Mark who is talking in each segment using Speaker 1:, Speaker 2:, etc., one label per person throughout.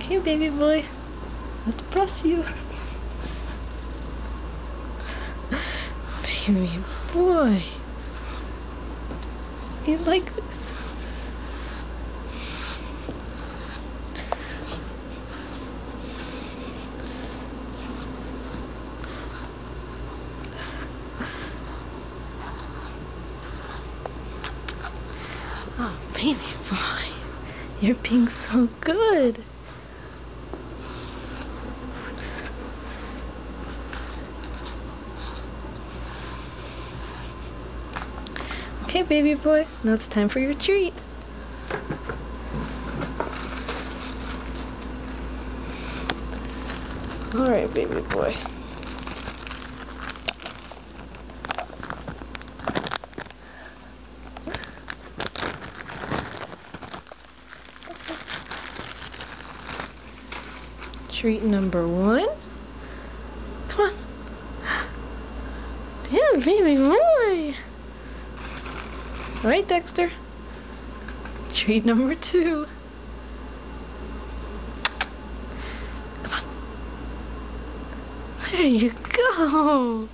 Speaker 1: Okay, baby boy. Let's brush you. Baby boy. You like this? Oh, baby boy. You're being so good. Okay, baby boy, now it's time for your treat. Alright, baby boy. Treat number 1. Come on. Yeah, baby boy. Alright, Dexter. Treat number 2. Come on. There you go.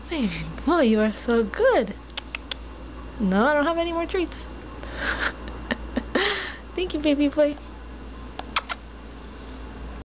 Speaker 1: Baby boy, you are so good. No, I don't have any more treats. Thank you, baby boy.